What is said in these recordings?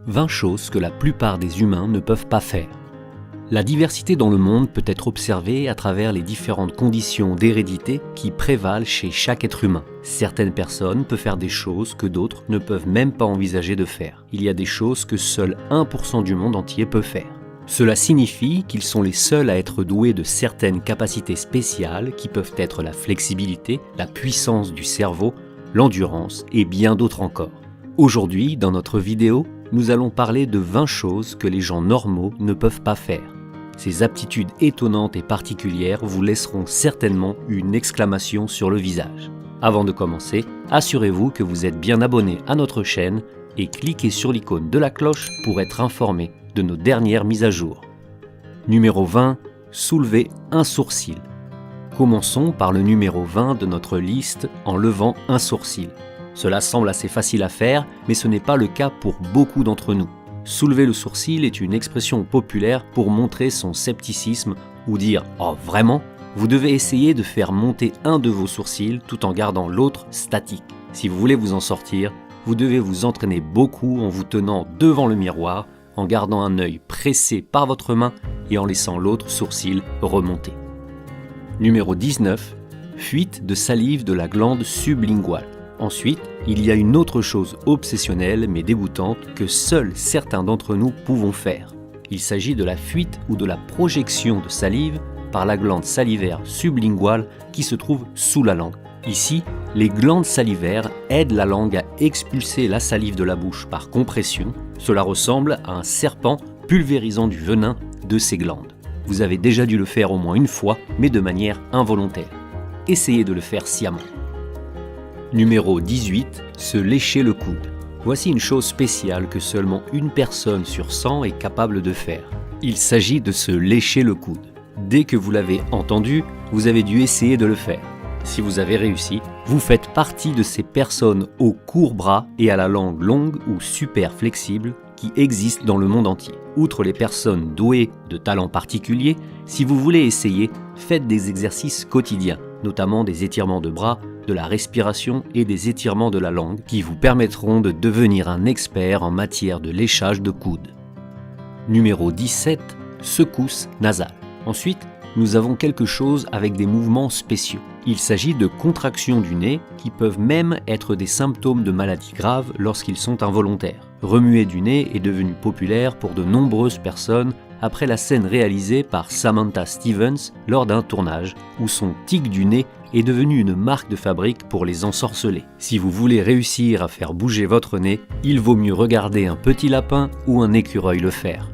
20 choses que la plupart des humains ne peuvent pas faire. La diversité dans le monde peut être observée à travers les différentes conditions d'hérédité qui prévalent chez chaque être humain. Certaines personnes peuvent faire des choses que d'autres ne peuvent même pas envisager de faire. Il y a des choses que seul 1% du monde entier peut faire. Cela signifie qu'ils sont les seuls à être doués de certaines capacités spéciales qui peuvent être la flexibilité, la puissance du cerveau, l'endurance et bien d'autres encore. Aujourd'hui, dans notre vidéo, nous allons parler de 20 choses que les gens normaux ne peuvent pas faire. Ces aptitudes étonnantes et particulières vous laisseront certainement une exclamation sur le visage. Avant de commencer, assurez-vous que vous êtes bien abonné à notre chaîne et cliquez sur l'icône de la cloche pour être informé de nos dernières mises à jour. Numéro 20. Soulever un sourcil. Commençons par le numéro 20 de notre liste en levant un sourcil. Cela semble assez facile à faire, mais ce n'est pas le cas pour beaucoup d'entre nous. Soulever le sourcil est une expression populaire pour montrer son scepticisme ou dire « Oh vraiment ?» Vous devez essayer de faire monter un de vos sourcils tout en gardant l'autre statique. Si vous voulez vous en sortir, vous devez vous entraîner beaucoup en vous tenant devant le miroir, en gardant un œil pressé par votre main et en laissant l'autre sourcil remonter. Numéro 19. Fuite de salive de la glande sublinguale. Ensuite, il y a une autre chose obsessionnelle mais dégoûtante que seuls certains d'entre nous pouvons faire. Il s'agit de la fuite ou de la projection de salive par la glande salivaire sublinguale qui se trouve sous la langue. Ici, les glandes salivaires aident la langue à expulser la salive de la bouche par compression. Cela ressemble à un serpent pulvérisant du venin de ces glandes. Vous avez déjà dû le faire au moins une fois, mais de manière involontaire. Essayez de le faire sciemment. Numéro 18. Se lécher le coude. Voici une chose spéciale que seulement une personne sur 100 est capable de faire. Il s'agit de se lécher le coude. Dès que vous l'avez entendu, vous avez dû essayer de le faire. Si vous avez réussi, vous faites partie de ces personnes aux courts bras et à la langue longue ou super flexible qui existent dans le monde entier. Outre les personnes douées de talents particuliers, si vous voulez essayer, faites des exercices quotidiens, notamment des étirements de bras, de la respiration et des étirements de la langue qui vous permettront de devenir un expert en matière de léchage de coude. Numéro 17. Secousse nasale. Ensuite, nous avons quelque chose avec des mouvements spéciaux. Il s'agit de contractions du nez qui peuvent même être des symptômes de maladies graves lorsqu'ils sont involontaires. Remuer du nez est devenu populaire pour de nombreuses personnes après la scène réalisée par Samantha Stevens lors d'un tournage où son tic du nez est devenu une marque de fabrique pour les ensorceler. Si vous voulez réussir à faire bouger votre nez, il vaut mieux regarder un petit lapin ou un écureuil le faire.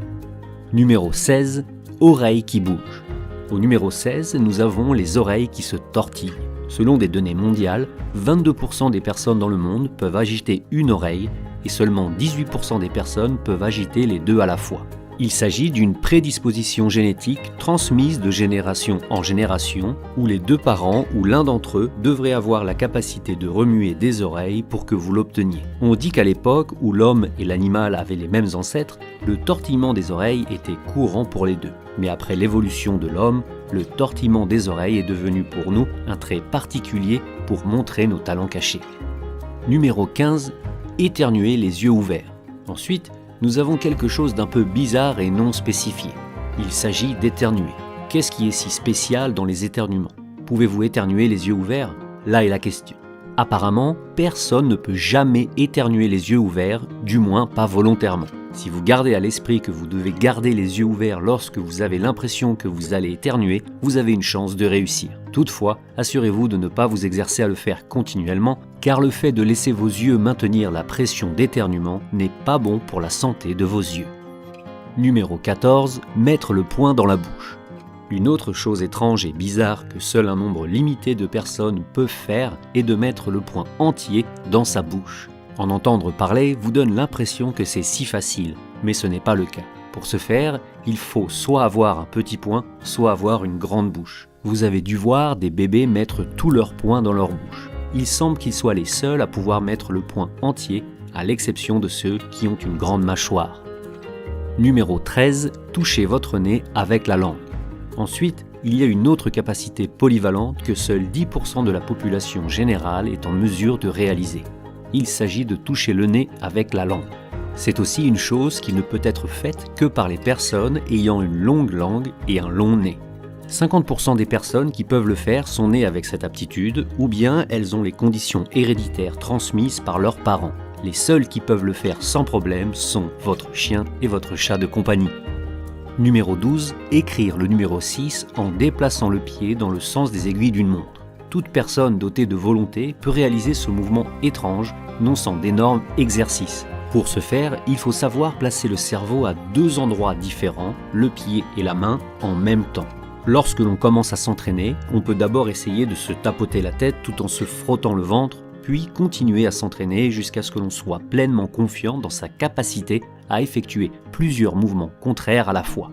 Numéro 16. Oreilles qui bougent. Au numéro 16, nous avons les oreilles qui se tortillent. Selon des données mondiales, 22% des personnes dans le monde peuvent agiter une oreille et seulement 18% des personnes peuvent agiter les deux à la fois. Il s'agit d'une prédisposition génétique transmise de génération en génération où les deux parents ou l'un d'entre eux devrait avoir la capacité de remuer des oreilles pour que vous l'obteniez. On dit qu'à l'époque où l'homme et l'animal avaient les mêmes ancêtres, le tortillement des oreilles était courant pour les deux. Mais après l'évolution de l'homme, le tortillement des oreilles est devenu pour nous un trait particulier pour montrer nos talents cachés. Numéro 15. Éternuer les yeux ouverts. Ensuite, nous avons quelque chose d'un peu bizarre et non spécifié. Il s'agit d'éternuer. Qu'est-ce qui est si spécial dans les éternuements? Pouvez-vous éternuer les yeux ouverts? Là est la question. Apparemment, personne ne peut jamais éternuer les yeux ouverts, du moins pas volontairement. Si vous gardez à l'esprit que vous devez garder les yeux ouverts lorsque vous avez l'impression que vous allez éternuer, vous avez une chance de réussir. Toutefois, assurez-vous de ne pas vous exercer à le faire continuellement, car le fait de laisser vos yeux maintenir la pression d'éternuement n'est pas bon pour la santé de vos yeux. Numéro 14. Mettre le poing dans la bouche. Une autre chose étrange et bizarre que seul un nombre limité de personnes peuvent faire est de mettre le poing entier dans sa bouche. En entendre parler vous donne l'impression que c'est si facile, mais ce n'est pas le cas. Pour ce faire, il faut soit avoir un petit poing, soit avoir une grande bouche. Vous avez dû voir des bébés mettre tout leur poing dans leur bouche. Il semble qu'ils soient les seuls à pouvoir mettre le poing entier, à l'exception de ceux qui ont une grande mâchoire. Numéro 13. Touchez votre nez avec la langue. Ensuite, il y a une autre capacité polyvalente que seuls 10% de la population générale est en mesure de réaliser. Il s'agit de toucher le nez avec la langue. C'est aussi une chose qui ne peut être faite que par les personnes ayant une longue langue et un long nez. 50% des personnes qui peuvent le faire sont nées avec cette aptitude, ou bien elles ont les conditions héréditaires transmises par leurs parents. Les seuls qui peuvent le faire sans problème sont votre chien et votre chat de compagnie. Numéro 12. Écrire le numéro 6 en déplaçant le pied dans le sens des aiguilles d'une montre. Toute personne dotée de volonté peut réaliser ce mouvement étrange, non sans d'énormes exercices. Pour ce faire, il faut savoir placer le cerveau à deux endroits différents, le pied et la main, en même temps. Lorsque l'on commence à s'entraîner, on peut d'abord essayer de se tapoter la tête tout en se frottant le ventre, puis continuer à s'entraîner jusqu'à ce que l'on soit pleinement confiant dans sa capacité à effectuer plusieurs mouvements contraires à la fois.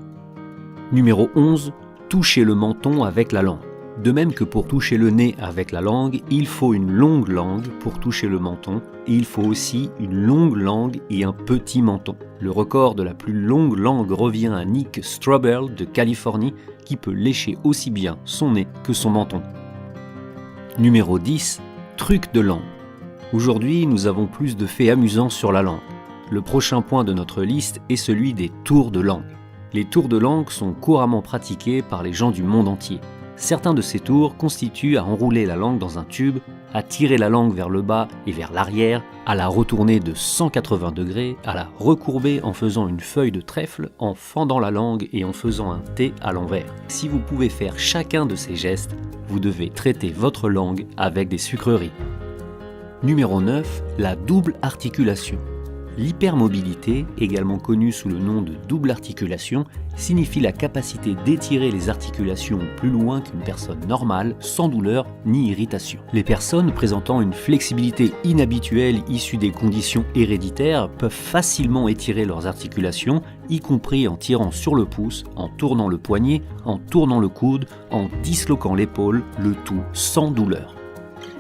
Numéro 11. Toucher le menton avec la langue. De même que pour toucher le nez avec la langue, il faut une longue langue pour toucher le menton et il faut aussi une longue langue et un petit menton. Le record de la plus longue langue revient à Nick Strobel de Californie qui peut lécher aussi bien son nez que son menton. Numéro 10. Truc de langue. Aujourd'hui, nous avons plus de faits amusants sur la langue. Le prochain point de notre liste est celui des tours de langue. Les tours de langue sont couramment pratiqués par les gens du monde entier. Certains de ces tours constituent à enrouler la langue dans un tube, à tirer la langue vers le bas et vers l'arrière, à la retourner de 180 degrés, à la recourber en faisant une feuille de trèfle, en fendant la langue et en faisant un T à l'envers. Si vous pouvez faire chacun de ces gestes, vous devez traiter votre langue avec des sucreries. Numéro 9. La double articulation. L'hypermobilité, également connue sous le nom de double articulation, signifie la capacité d'étirer les articulations plus loin qu'une personne normale, sans douleur ni irritation. Les personnes présentant une flexibilité inhabituelle issue des conditions héréditaires peuvent facilement étirer leurs articulations, y compris en tirant sur le pouce, en tournant le poignet, en tournant le coude, en disloquant l'épaule, le tout sans douleur.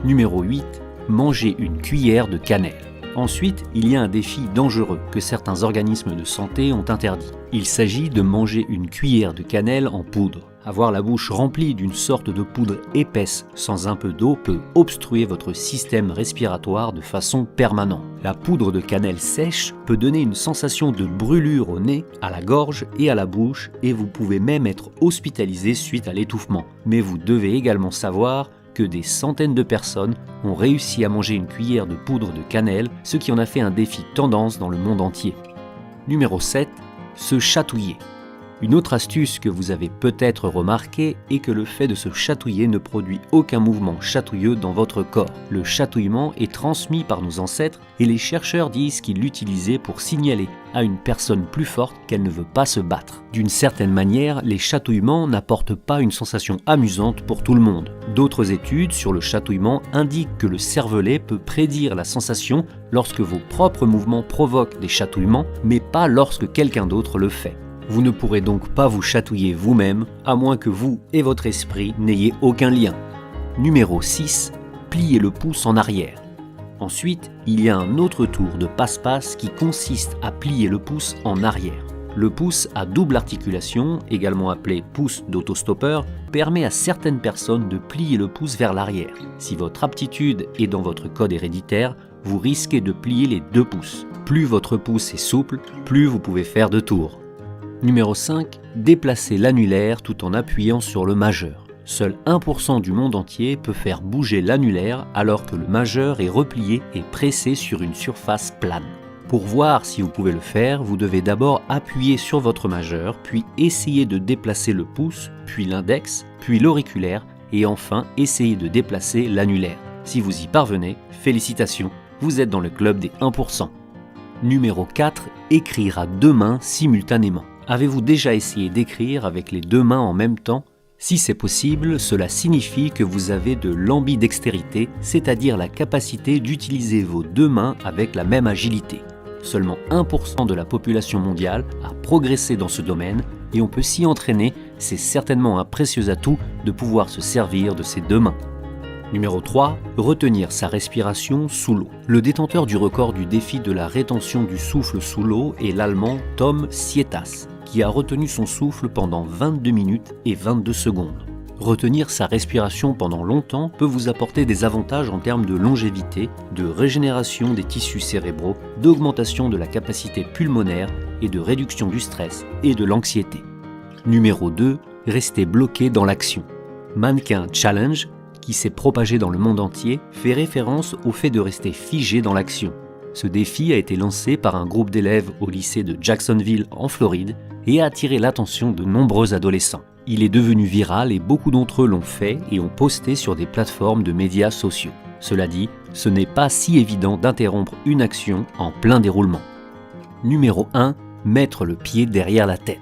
Numéro 8. Manger une cuillère de cannelle. Ensuite, il y a un défi dangereux que certains organismes de santé ont interdit. Il s'agit de manger une cuillère de cannelle en poudre. Avoir la bouche remplie d'une sorte de poudre épaisse sans un peu d'eau peut obstruer votre système respiratoire de façon permanente. La poudre de cannelle sèche peut donner une sensation de brûlure au nez, à la gorge et à la bouche et vous pouvez même être hospitalisé suite à l'étouffement. Mais vous devez également savoir que des centaines de personnes ont réussi à manger une cuillère de poudre de cannelle, ce qui en a fait un défi tendance dans le monde entier. Numéro 7. Se chatouiller. Une autre astuce que vous avez peut-être remarqué est que le fait de se chatouiller ne produit aucun mouvement chatouilleux dans votre corps. Le chatouillement est transmis par nos ancêtres et les chercheurs disent qu'ils l'utilisaient pour signaler à une personne plus forte qu'elle ne veut pas se battre. D'une certaine manière, les chatouillements n'apportent pas une sensation amusante pour tout le monde. D'autres études sur le chatouillement indiquent que le cervelet peut prédire la sensation lorsque vos propres mouvements provoquent des chatouillements, mais pas lorsque quelqu'un d'autre le fait. Vous ne pourrez donc pas vous chatouiller vous-même, à moins que vous et votre esprit n'ayez aucun lien. Numéro 6. Plier le pouce en arrière. Ensuite, il y a un autre tour de passe-passe qui consiste à plier le pouce en arrière. Le pouce à double articulation, également appelé pouce d'autostoppeur, permet à certaines personnes de plier le pouce vers l'arrière. Si votre aptitude est dans votre code héréditaire, vous risquez de plier les deux pouces. Plus votre pouce est souple, plus vous pouvez faire de tours. Numéro 5. Déplacer l'annulaire tout en appuyant sur le majeur. Seul 1% du monde entier peut faire bouger l'annulaire alors que le majeur est replié et pressé sur une surface plane. Pour voir si vous pouvez le faire, vous devez d'abord appuyer sur votre majeur, puis essayer de déplacer le pouce, puis l'index, puis l'auriculaire, et enfin essayer de déplacer l'annulaire. Si vous y parvenez, félicitations, vous êtes dans le club des 1%. Numéro 4. Écrire à deux mains simultanément. Avez-vous déjà essayé d'écrire avec les deux mains en même temps ? Si c'est possible, cela signifie que vous avez de l'ambidextérité, c'est-à-dire la capacité d'utiliser vos deux mains avec la même agilité. Seulement 1% de la population mondiale a progressé dans ce domaine et on peut s'y entraîner, c'est certainement un précieux atout de pouvoir se servir de ses deux mains. Numéro 3. Retenir sa respiration sous l'eau. Le détenteur du record du défi de la rétention du souffle sous l'eau est l'Allemand Tom Sietas, qui a retenu son souffle pendant 22 minutes et 22 secondes. Retenir sa respiration pendant longtemps peut vous apporter des avantages en termes de longévité, de régénération des tissus cérébraux, d'augmentation de la capacité pulmonaire et de réduction du stress et de l'anxiété. Numéro 2. Rester bloqué dans l'action. Mannequin Challenge, qui s'est propagé dans le monde entier, fait référence au fait de rester figé dans l'action. Ce défi a été lancé par un groupe d'élèves au lycée de Jacksonville en Floride et a attiré l'attention de nombreux adolescents. Il est devenu viral et beaucoup d'entre eux l'ont fait et ont posté sur des plateformes de médias sociaux. Cela dit, ce n'est pas si évident d'interrompre une action en plein déroulement. Numéro 1. Mettre le pied derrière la tête.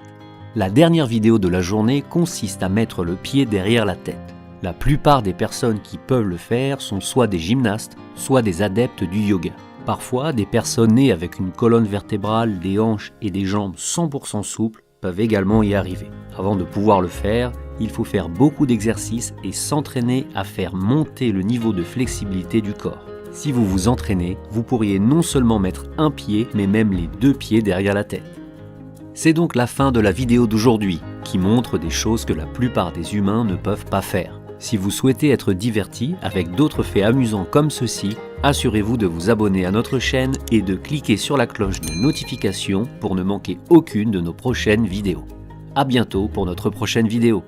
La dernière vidéo de la journée consiste à mettre le pied derrière la tête. La plupart des personnes qui peuvent le faire sont soit des gymnastes, soit des adeptes du yoga. Parfois, des personnes nées avec une colonne vertébrale, des hanches et des jambes 100% souples peuvent également y arriver. Avant de pouvoir le faire, il faut faire beaucoup d'exercices et s'entraîner à faire monter le niveau de flexibilité du corps. Si vous vous entraînez, vous pourriez non seulement mettre un pied, mais même les 2 pieds derrière la tête. C'est donc la fin de la vidéo d'aujourd'hui, qui montre des choses que la plupart des humains ne peuvent pas faire. Si vous souhaitez être diverti avec d'autres faits amusants comme ceux-ci, assurez-vous de vous abonner à notre chaîne et de cliquer sur la cloche de notification pour ne manquer aucune de nos prochaines vidéos. À bientôt pour notre prochaine vidéo.